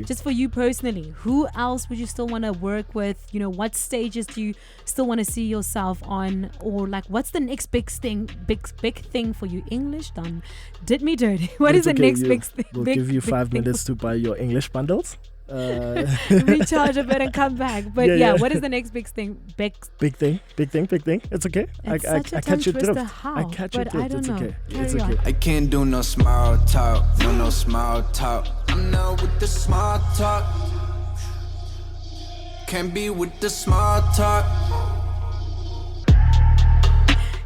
Just for you personally, who else would you still want to work with? You know, what stages do you still want to see yourself on? Or like, what's the next big thing for you? English done. Did me dirty. What is the next big thing? We'll give you 5 minutes to buy your English bundles. Recharge a bit and come back. But what is the next big thing? Big thing. It's okay. It's I such a catch your drift. how? I catch your But drift. I don't It's know. okay. Carry It's on. okay. I can't do no small talk, no small talk. I'm not with the small talk. Can't be with the small talk.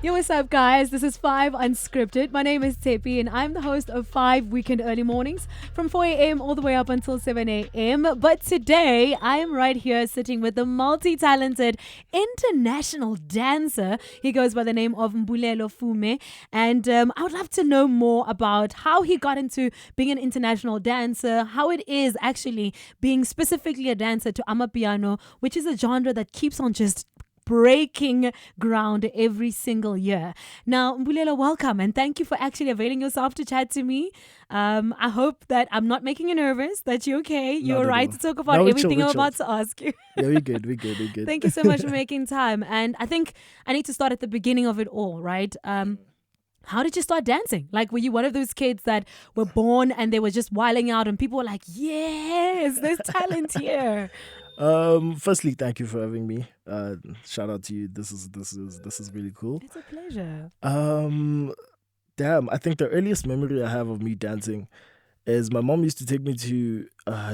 Yo, what's up, guys? This is 5 Unscripted. My name is Tshepi, and I'm the host of 5 Weekend Early Mornings from 4 a.m. all the way up until 7 a.m. But today, I am right here sitting with the multi-talented international dancer. He goes by the name of Mbulelo Fume. And I would love to know more about how he got into being an international dancer, how it is actually being specifically a dancer to Amapiano, which is a genre that keeps on just breaking ground every single year. Now, Mbulelo, welcome, and thank you for actually availing yourself to chat to me. I hope that I'm not making you nervous, that you're okay. You're right to talk about everything I'm about to ask you. Yeah, we're good. Thank you so much for making time. And I think I need to start at the beginning of it all, right? How did you start dancing? Like, were you one of those kids that were born and they were just wilding out and people were like, yes, there's talent here? Firstly, thank you for having me. Shout out to you. This is really cool. It's a pleasure. I think the earliest memory I have of me dancing is my mom used to take me to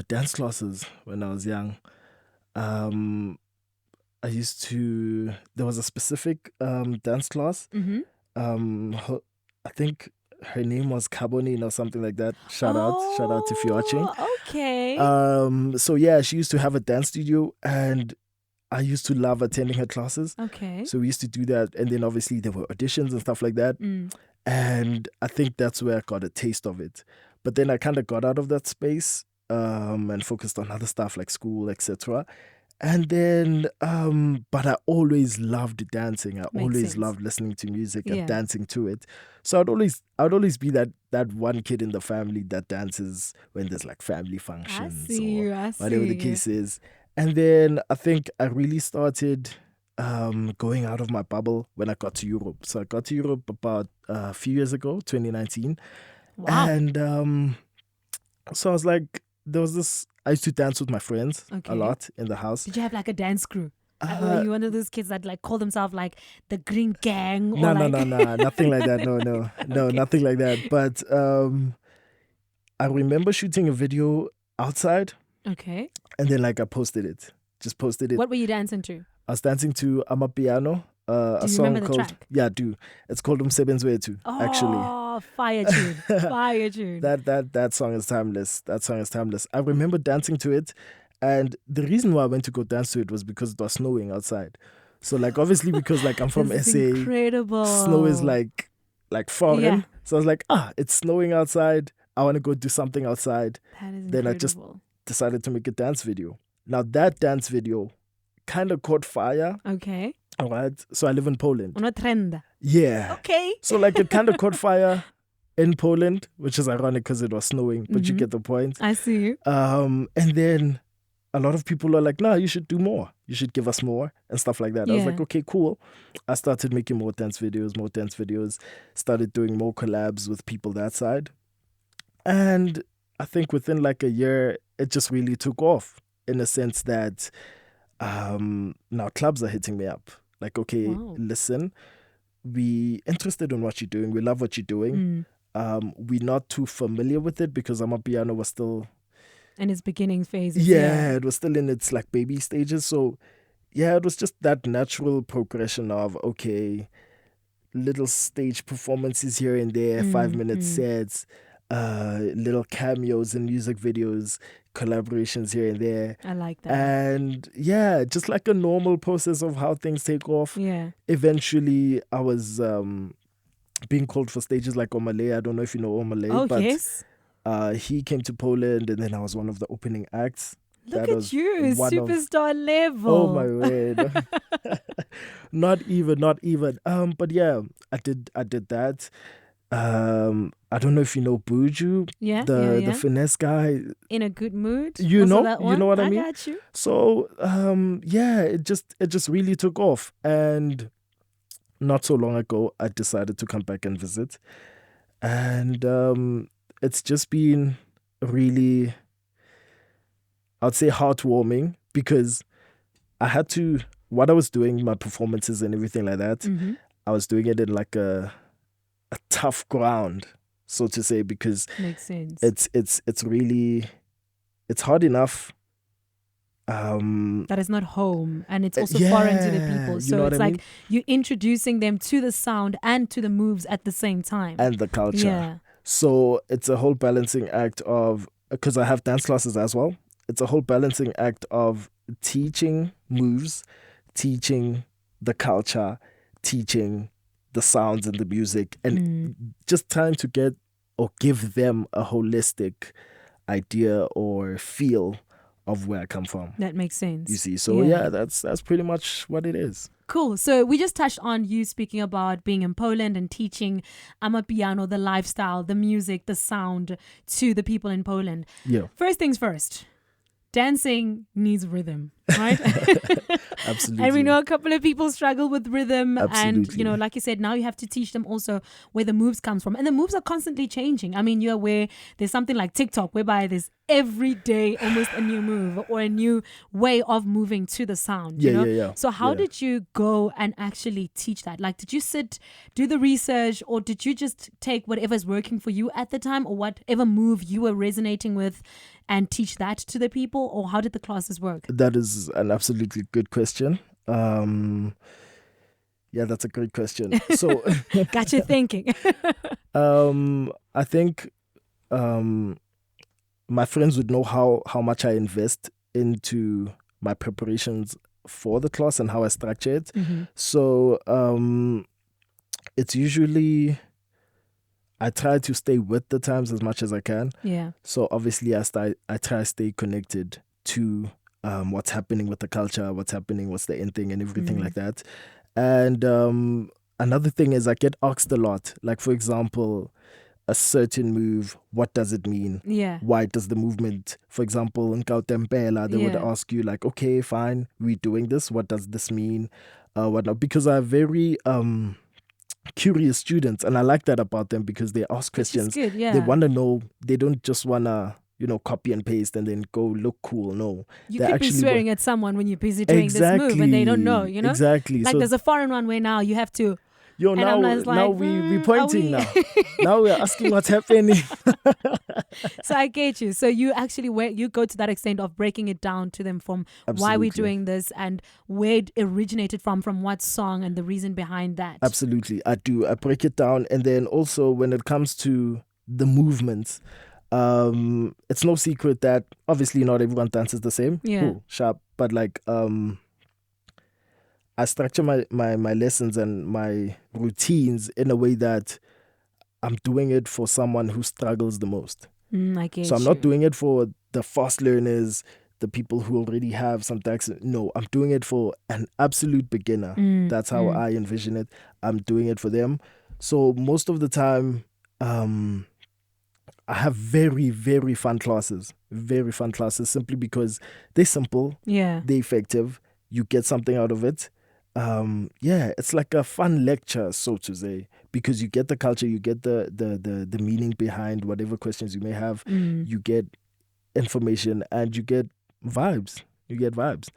dance classes when I was young. There was a specific dance class. Mm-hmm. I think her name was Carbonine or something like that. Shout out if you're watching. Okay. So yeah, she used to have a dance studio and I used to love attending her classes. Okay. So we used to do that, and then obviously there were auditions and stuff like that. And I think that's where I got a taste of it. But then I kind of got out of that space and focused on other stuff like school, etc. And then, but I always loved dancing. I always loved listening to music and dancing to it. So I'd always be that one kid in the family that dances when there's like family functions or whatever the case is. And then I think I really started going out of my bubble when I got to Europe. So I got to Europe about a few years ago, 2019. Wow. And so I was like, I used to dance with my friends a lot in the house. Did you have like a dance crew? Were you one of those kids that like call themselves like the Green Gang? No, nothing like that. No, nothing like that. But I remember shooting a video outside. Okay. And then like I posted it. What were you dancing to? I was dancing to Amapiano. A song remember the called track? Yeah, I do. It's called Umsebenzi actually. Oh, fire tune. Fire tune. That song is timeless. I remember dancing to it, and the reason why I went to go dance to it was because it was snowing outside. So like obviously because like I'm from SA, incredible. Snow is like foreign. Yeah. So I was like, it's snowing outside. I want to go do something outside. That is then incredible. I just decided to make a dance video. Now that dance video kind of caught fire. Okay. All right. So I live in Poland. Una trend. Yeah. Okay. So like it kind of caught fire in Poland, which is ironic because it was snowing, but you get the point. I see you. And then a lot of people are like, you should do more. You should give us more and stuff like that. Yeah. I was like, okay, cool. I started making more dance videos, started doing more collabs with people that side. And I think within like a year, it just really took off in a sense that now clubs are hitting me up. Like, okay, listen, we interested in what you're doing. We love what you're doing. We're not too familiar with it because Amapiano was still in its beginning phases. Yeah, it was still in its like baby stages. So yeah, it was just that natural progression of, okay, little stage performances here and there, 5-minute sets, little cameos in music videos, collaborations here and there. I like that. And yeah, just like a normal process of how things take off. Yeah. Eventually, I was being called for stages like Omale. I don't know if you know Omale, but yes. He came to Poland, and then I was one of the opening acts. Look at you, superstar level. Oh my word. Not even. But yeah, I did that. I don't know if you know Buju, Yeah, the finesse guy. In a good mood. You Also know, that you one? know what I mean. got you. So yeah, it just really took off, and not so long ago, I decided to come back and visit, and it's just been really, I'd say, heartwarming because I had to, what I was doing, my performances and everything like that, Mm-hmm. I was doing it in like a tough ground, so to say, because Makes sense. it's really, it's hard enough. That is not home, and it's also Yeah, foreign to the people. you So know what it's I like mean? you're introducing them to the sound and to the moves at the same time. And the culture. Yeah. So it's a whole balancing act of, because I have dance classes as well, it's a whole balancing act of teaching moves, teaching the culture, teaching the sounds and the music, and just trying to get or give them a holistic idea or feel of where I come from. That makes sense. You see, so yeah, that's pretty much what it is. Cool. So we just touched on you speaking about being in Poland and teaching Amapiano, the lifestyle, the music, the sound to the people in Poland. Yeah, First things first, dancing needs rhythm, right? absolutely. And we know a couple of people struggle with rhythm. Absolutely. And, you know, like you said, now you have to teach them also where the moves comes from. And the moves are constantly changing. I mean, you're aware there's something like TikTok whereby there's every day almost a new move or a new way of moving to the sound. Yeah, you know? yeah. So how Yeah. did you go and actually teach that? Like, did you sit, do the research, or did you just take whatever's working for you at the time or whatever move you were resonating with and teach that to the people? Or how did the classes work? That is an absolutely good question. Yeah, that's a great question. So, Got you thinking. I think my friends would know how much I invest into my preparations for the class and how I structure it. Mm-hmm. So, it's usually, I try to stay with the times as much as I can. Yeah. So obviously, I try to stay connected to what's happening with the culture, what's the in thing, and everything like that. And another thing is I get asked a lot. Like, for example, a certain move, what does it mean? Yeah. Why does the movement, for example, in Kautempela, they would Yeah. ask you like, okay, fine, we're doing this. What does this mean? Whatnot. Because I have very curious students, and I like that about them because they ask Which is questions. good, yeah. They want to know. They don't just want to, copy and paste and then go look cool. No. You They could be actually swearing at someone when you're busy doing this move and they don't know, you know? Exactly. Like So, there's a foreign one where now you have to, yo, and now, I'm just now like, we're are pointing we- now. Now we're asking what's happening. so I get you. So you actually, you go to that extent of breaking it down to them from why we're Absolutely. doing this and where it originated from what song and the reason behind that. Absolutely, I do. I break it down, and then also when it comes to the movements, it's no secret that obviously not everyone dances the same. Yeah. Ooh, sharp, but like I structure my lessons and my routines in a way that I'm doing it for someone who struggles the most. I get So I'm you. not doing it for the fast learners, the people who already have some tax. No, I'm doing it for an absolute beginner. That's how I envision it. I'm doing it for them. So most of the time, I have very, very fun classes. Very fun classes simply because they're simple, Yeah. they're effective. You get something out of it. Yeah, it's like a fun lecture, so to say, because you get the culture, you get the meaning behind whatever questions you may have. You get information and you get vibes.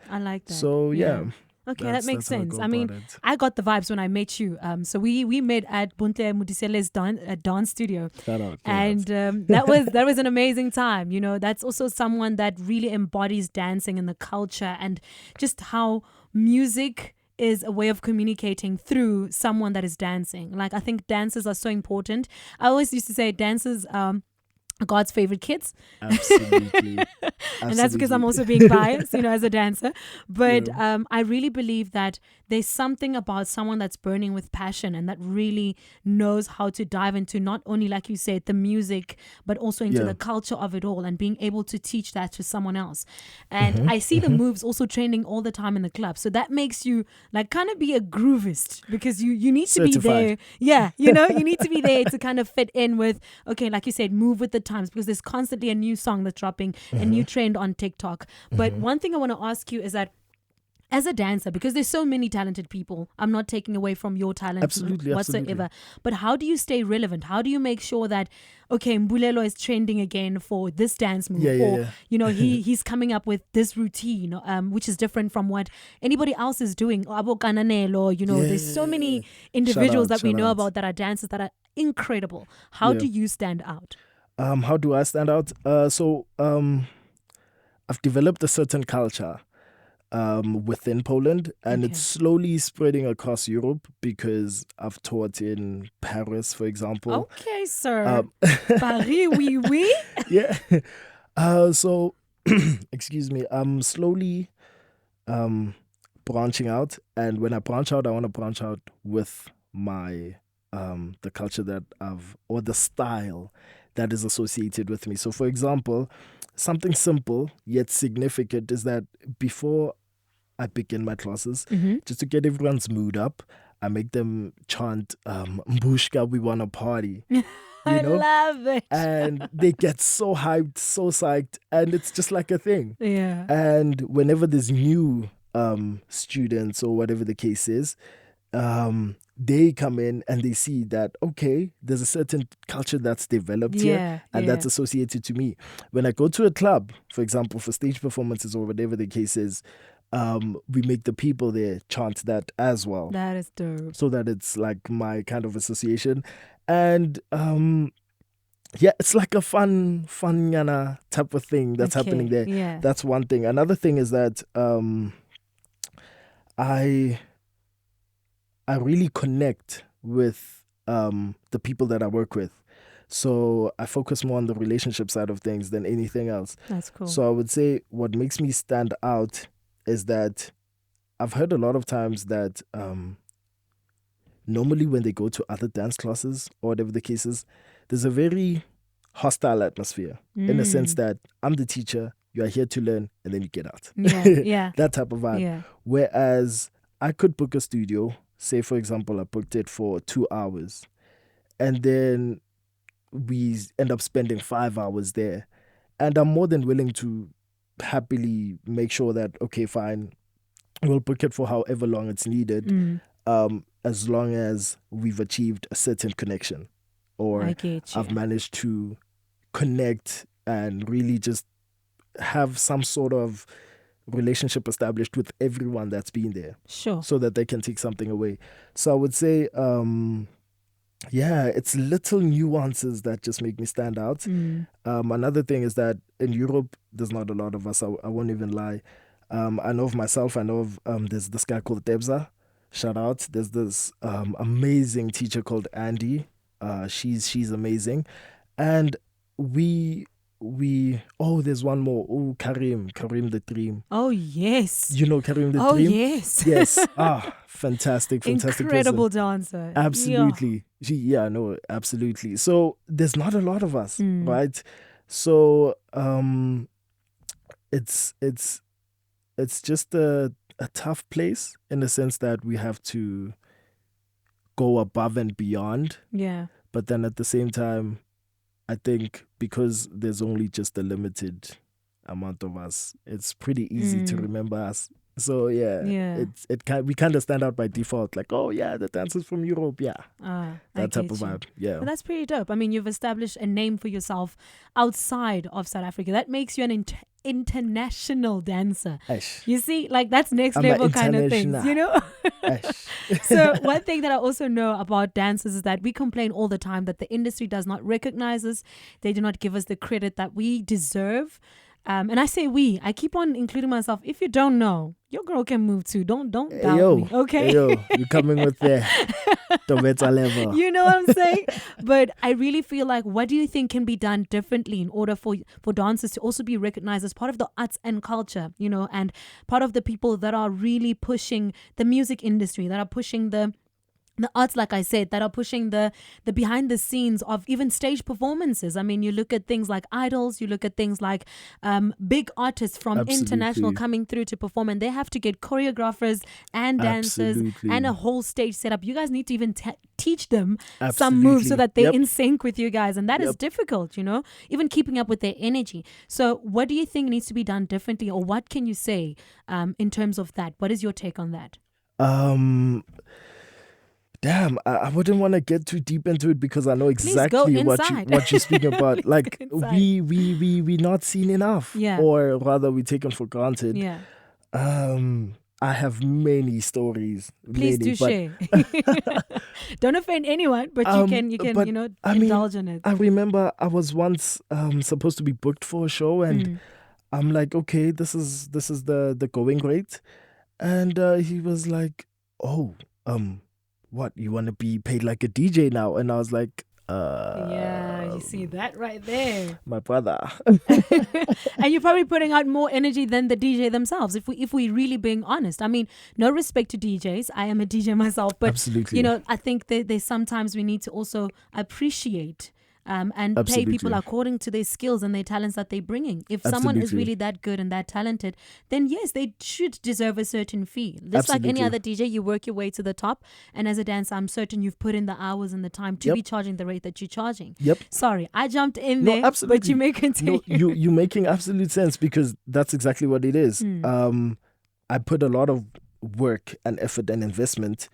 I like that. So yeah. Okay, That's- that makes that's how I sense. go I mean, about it. I got the vibes when I met you. So we met at Bunte Mudisele's dance studio. Shout out. And that was an amazing time. You know, that's also someone that really embodies dancing and the culture and just how music is a way of communicating through someone that is dancing. Like, I think dances are so important. I always used to say dances God's favorite kids. Absolutely. And that's because I'm also being biased, as a dancer. But Yeah. I really believe that there's something about someone that's burning with passion and that really knows how to dive into not only, like you said, the music, but also into Yeah. the culture of it all and being able to teach that to someone else. And I see the moves also trending all the time in the club. So that makes you like kind of be a groovist because you need to be there. Certified. Yeah, you need to be there to kind of fit in with, okay, like you said, move with the times because there's constantly a new song that's dropping, a new trend on TikTok. But one thing I want to ask you is that as a dancer, because there's so many talented people, I'm not taking away from your talent Absolutely, whatsoever. absolutely. But how do you stay relevant? How do you make sure that, okay, Mbulelo is trending again for this dance move, Yeah. or he's coming up with this routine, which is different from what anybody else is doing. Abo Kananelo, there's so many individuals that we shout know out. about that are dancers that are incredible. How Yeah. do you stand out? How do I stand out? I've developed a certain culture within Poland, and Okay. it's slowly spreading across Europe because I've taught in Paris, for example. Okay, sir. Um, Paris, oui, oui. Yeah. So, excuse me. I'm slowly branching out, and when I branch out, I want to branch out with my the culture that or the style that is associated with me. So, for example, something simple yet significant is that before I begin my classes, just to get everyone's mood up, I make them chant Mbushka, we wanna party. I know? love it. And they get so hyped, so psyched, and it's just like a thing. Yeah. And whenever there's new students or whatever the case is, they come in and they see that, okay, there's a certain culture that's developed here and that's associated to me. When I go to a club, for example, for stage performances or whatever the case is, we make the people there chant that as well. That is dope. So that it's like my kind of association. And it's like a fun yana type of thing that's happening there. Yeah. That's one thing. Another thing is that I really connect with the people that I work with. So I focus more on the relationship side of things than anything else. That's cool. So I would say what makes me stand out is that I've heard a lot of times that normally when they go to other dance classes or whatever the case is, there's a very hostile atmosphere in the sense that I'm the teacher, you are here to learn, and then you get out. Yeah. That type of vibe. Yeah. Whereas I could book a studio, say for example, I booked it for 2 hours, and then we end up spending 5 hours there. And I'm more than willing to happily make sure that, okay, fine, we'll book it for however long it's needed, as long as we've achieved a certain connection or I get you. I've managed to connect and really just have some sort of relationship established with everyone that's been there. Sure. So that they can take something away. So I would say, it's little nuances that just make me stand out. Another thing is that in Europe, there's not a lot of us. I won't even lie. I know of myself. I know of there's this guy called Tebza. Shout out. There's this amazing teacher called Andy. She's amazing. And there's one more. Oh, Karim the Dream. Oh, yes. You know Karim the Oh, Dream? yes. Yes. Fantastic Incredible person. dancer. Absolutely. Absolutely. So there's not a lot of us, right? So it's just a tough place in the sense that we have to go above and beyond. Yeah. But then at the same time, I think because there's only just a limited amount of us, it's pretty easy to remember us. So we kind of stand out by default, like, oh yeah, the dancers from Europe, that type of vibe. Yeah, but that's pretty dope. I mean, you've established a name for yourself outside of South Africa. That makes you an international dancer. Aish. You see, like that's next I'm level a kind of things, you know. So one thing that I also know about dancers is that we complain all the time that the industry does not recognize us. They do not give us the credit that we deserve. And I say we. I keep on including myself. If you don't know, your girl can move too. Don't doubt me. Okay. Hey, yo, you coming with the better level. You know what I'm saying? But I really feel like, what do you think can be done differently in order for dancers to also be recognized as part of the arts and culture, and part of the people that are really pushing the music industry, that are pushing the arts, like I said, that are pushing the behind the scenes of even stage performances. I mean, you look at things like idols, you look at things like big artists from international coming through to perform, and they have to get choreographers and dancers and a whole stage setup. You guys need to even teach them some moves so that they're in sync with you guys, and that is difficult, even keeping up with their energy. So what do you think needs to be done differently, or what can you say in terms of that? What is your take on that? Damn, I wouldn't want to get too deep into it because I know exactly what you're speaking about. Like we not seen enough, or rather we taken for granted. Yeah. I have many stories. Please share. Don't offend anyone, but you can indulge in it. I remember I was once supposed to be booked for a show, and I'm like, okay, this is the going rate, and he was like, oh, what, you want to be paid like a DJ now? And I was like, yeah, you see that right there, my brother. And you're probably putting out more energy than the DJ themselves, if we really being honest. I mean, no respect to DJs, I am a DJ myself, but absolutely. I think that there's sometimes we need to also appreciate and pay people according to their skills and their talents that they're bringing. If someone is really that good and that talented, then yes, they should deserve a certain fee. Just like any other DJ, you work your way to the top, and as a dancer, I'm certain you've put in the hours and the time to be charging the rate that you're charging. Sorry, I jumped in there, absolutely. But you may continue. No, you're making absolute sense, because that's exactly what it is. I put a lot of work and effort and investment.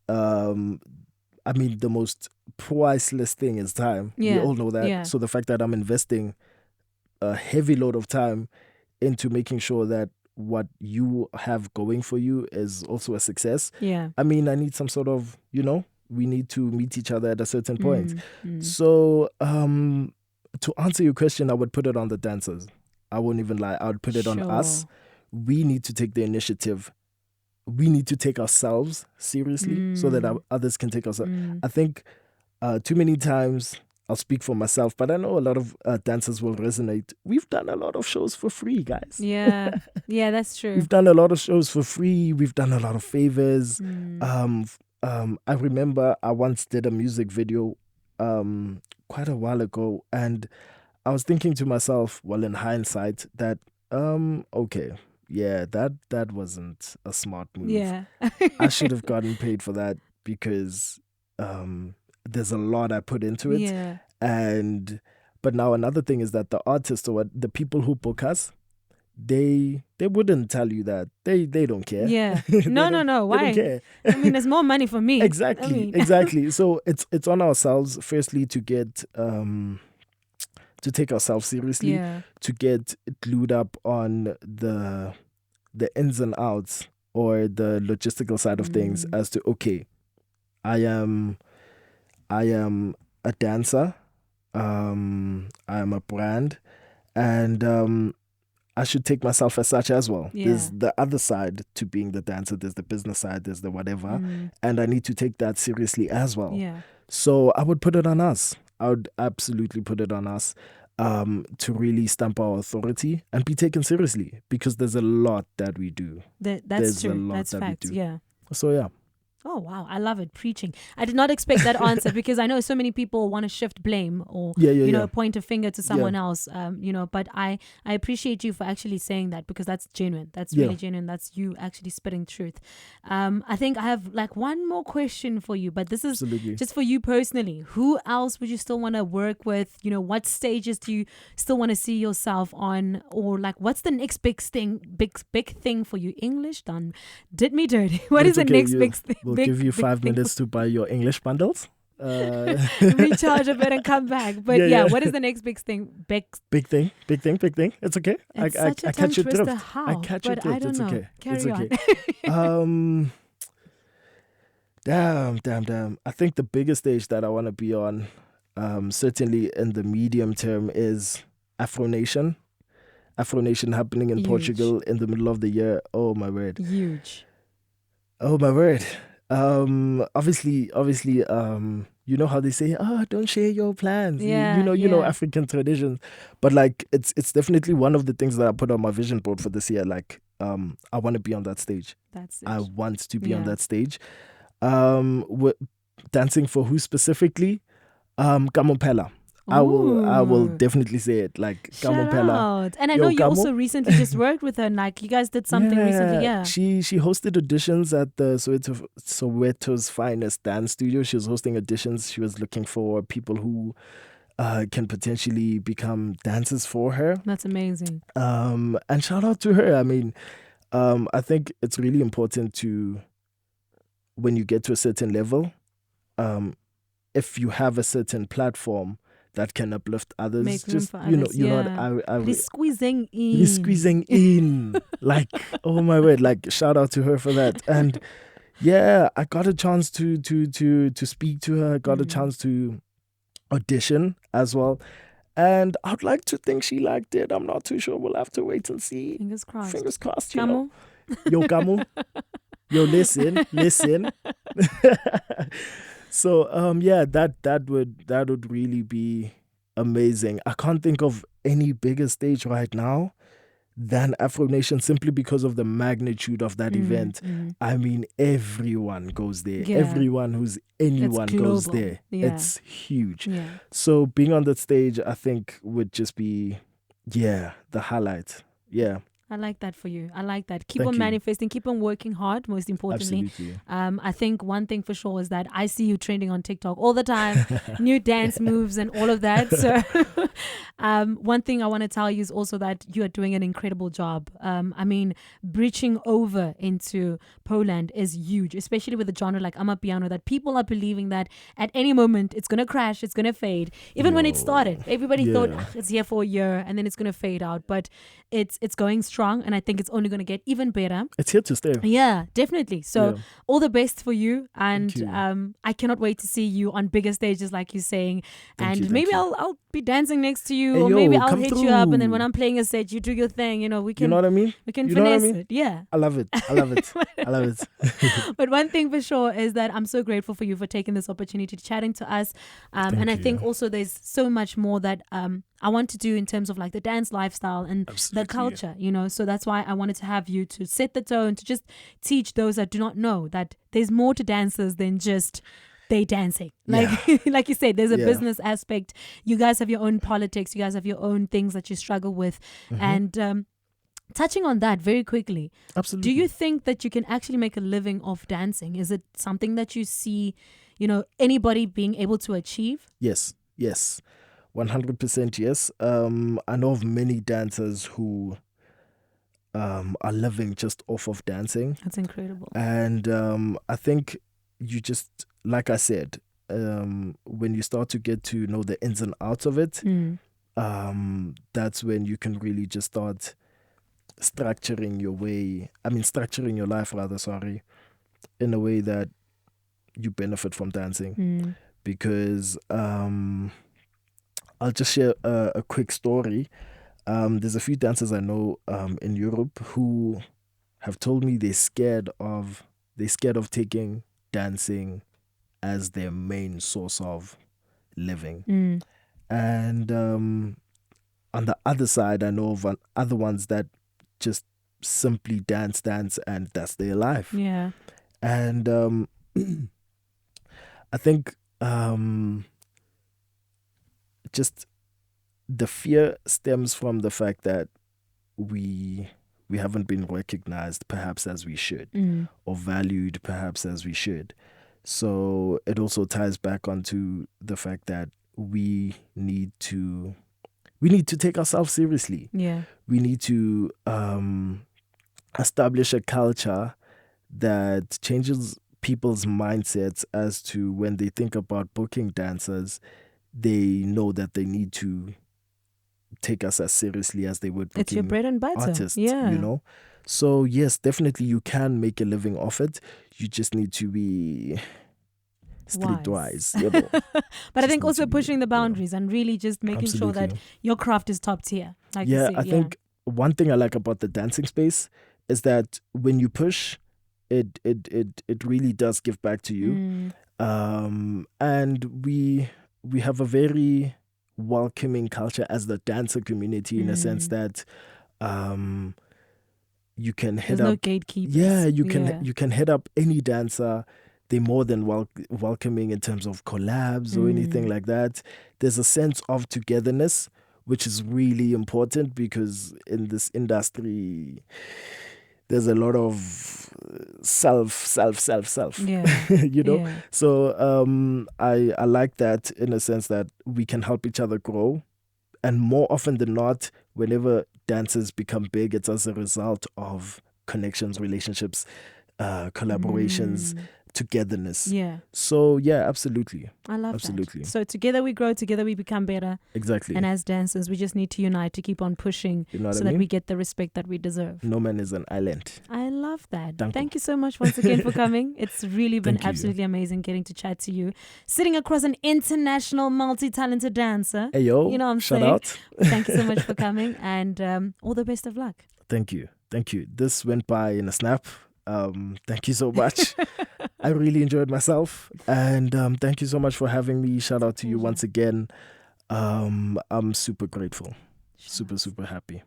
I mean, the most priceless thing is time. We all know that. Yeah. So the fact that I'm investing a heavy load of time into making sure that what you have going for you is also a success. Yeah. I mean, I need some sort of, we need to meet each other at a certain point. So to answer your question, I would put it on the dancers. I won't even lie. I would put it on us. We need to take the initiative. We need to take ourselves seriously so that others can take us. I think too many times, I'll speak for myself, but I know a lot of dancers will resonate. We've done a lot of shows for free, guys. Yeah, that's true. We've done a lot of shows for free. We've done a lot of favors. I remember I once did a music video quite a while ago, and I was thinking to myself, well, in hindsight, that, okay, yeah, that wasn't a smart move. Yeah. I should have gotten paid for that, because there's a lot I put into it. Yeah. But now another thing is that the artists or the people who book us, they wouldn't tell you that. They don't care. Yeah. No. Why? They don't care. I mean, there's more money for me. Exactly. Exactly. So it's on ourselves, firstly, to get to take ourselves seriously, to get glued up on the ins and outs or the logistical side of things, as to, okay, I am a dancer, I am a brand, and I should take myself as such as well. Yeah. There's the other side to being the dancer, there's the business side, there's the whatever, and I need to take that seriously as well. Yeah. So I would put it on us. I would absolutely put it on us to really stamp our authority and be taken seriously, because there's a lot that we do. That's true. That's facts. Yeah. So yeah. Oh, wow. I love it. Preaching. I did not expect that answer, because I know so many people want to shift blame or, point a finger to someone else, but I appreciate you for actually saying that, because that's genuine. That's really genuine. That's you actually spitting truth. I think I have like one more question for you, but this is just for you personally. Who else would you still want to work with? What stages do you still want to see yourself on? Or like, what's the next big thing for you? English done. Did me dirty. What is the next big thing? We'll give you 5 minutes to buy your English bundles. Recharge a bit and come back. But what is the next big thing? Big thing. It's okay. It's I catch your drift. How? I catch your drift. I don't it's know. Okay. Carry on. Damn. I think the biggest stage that I want to be on, certainly in the medium term, is Afro Nation. Afro Nation happening in Huge. Portugal in the middle of the year. Oh my word. Huge. Oh my word. Obviously, you know how they say, "Oh, don't share your plans." Yeah, You know yeah. African traditions. But like, it's definitely one of the things that I put on my vision board for this year. Like, I want to be on that stage. That's it. I want to be on Yeah. that stage. Dancing for who specifically? Kamompela. I will Ooh. definitely say it. Like, Shout Kamompela. out. And I Yo, know you Kamo. also recently just worked with her. And like you guys did something recently. Yeah. She hosted auditions at the Soweto's finest dance studio. She was hosting auditions. She was looking for people who can potentially become dancers for her. That's amazing. And shout out to her. I mean, I think it's really important to, when you get to a certain level, if you have a certain platform that can uplift others, Make room just for you know, others, you know yeah. what I He's squeezing in. He's squeezing in. Like, oh my word, like shout out to her for that. And yeah, I got a chance to speak to her, got a chance to audition as well. And I'd like to think she liked it. I'm not too sure. We'll have to wait and see. Fingers crossed. Fingers crossed, you Kamo? know. Yo, Kamu. Yo, listen. So yeah, that would really be amazing. I can't think of any bigger stage right now than Afro Nation, simply because of the magnitude of that event. I mean, everyone goes there. Yeah. Everyone who's anyone goes global. there. Yeah. It's huge. Yeah. So being on that stage, I think, would just be, the highlight. Yeah. I like that for you. I like that. Keep Thank on you. manifesting. Keep on working hard, most importantly. Absolutely. I think one thing for sure is that I see you trending on TikTok all the time, new dance moves and all of that. So one thing I want to tell you is also that you are doing an incredible job. I mean, breaching over into Poland is huge, especially with a genre like Amapiano, that people are believing that at any moment it's going to crash, it's going to fade. Even when it started, everybody thought it's here for a year and then it's going to fade out. But it's going strong, and I think it's only going to get even better. It's here to stay. Yeah, definitely. So all the best for you, and you. I cannot wait to see you on bigger stages, like you're saying. Thank Maybe you. I'll be dancing next to you, Hey, or yo, maybe I'll come hit you up, and then through. when I'm playing a set, you do your thing. You know, we can. You know what I mean? We can You know what I finesse mean? it. Yeah. I love it. I love it. But one thing for sure is that I'm so grateful for you for taking this opportunity to chatting to us. And I think also there's so much more that I want to do in terms of like the dance lifestyle and the culture, you know. So that's why I wanted to have you to set the tone, to just teach those that do not know that there's more to dancers than just they dancing. Like like you said, there's a business aspect. You guys have your own politics. You guys have your own things that you struggle with. And touching on that very quickly, Absolutely. do you think that you can actually make a living off dancing? Is it something that you see, you know, anybody being able to achieve? Yes. 100% yes. I know of many dancers who are living just off of dancing. That's incredible. And I think you just, like I said, when you start to get to know the ins and outs of it, that's when you can really just start structuring your life rather, in a way that you benefit from dancing. Because I'll just share a quick story. There's a few dancers I know in Europe who have told me they're scared of taking dancing as their main source of living. And on the other side, I know of other ones that just simply dance, and that's their life. Yeah. And I think just the fear stems from the fact that we haven't been recognized perhaps as we should, or valued perhaps as we should. So it also ties back onto the fact that we need to take ourselves seriously. Yeah. We need to establish a culture that changes people's mindsets as to when they think about booking dancers, they know that they need to take us as seriously as they would booking It's your bread and butter. artists, Yeah. you know? So yes, definitely you can make a living off it. You just need to be streetwise. You know? But I think need also to be, pushing the boundaries and really just making sure that Absolutely. your craft is top tier. Like Yeah, you I say, think one thing I like about the dancing space is that when you push, it really does give back to you. And we have a very welcoming culture as the dancer community, in a sense that you can hit There's up. no gatekeepers. Yeah, you can hit up any dancer. They're more than welcoming in terms of collabs or anything like that. There's a sense of togetherness, which is really important, because in this industry, there's a lot of self. Yeah. You know? Yeah. So I like that, in a sense that we can help each other grow. And more often than not, whenever dancers become big, it's as a result of connections, relationships, collaborations, togetherness. Yeah. So yeah, absolutely. I love Absolutely. that. So together we grow, together we become better. Exactly. And as dancers, we just need to unite to keep on pushing, You know what so I that mean? we get the respect that we deserve. No man is an island. I love that. Danko. Thank you so much once again for coming. It's really been Thank you. absolutely amazing getting to chat to you. Sitting across an international, multi-talented dancer. Hey yo, You know what I'm shout saying? out. Thank you so much for coming, and all the best of luck. Thank you. This went by in a snap. Thank you so much. I really enjoyed myself, and thank you so much for having me. Shout out to you once again. I'm super grateful, super happy.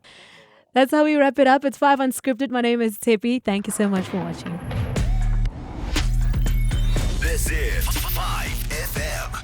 That's how we wrap it up. It's 5 Unscripted. My name is Tshepi. Thank you so much for watching. This is 5 FM.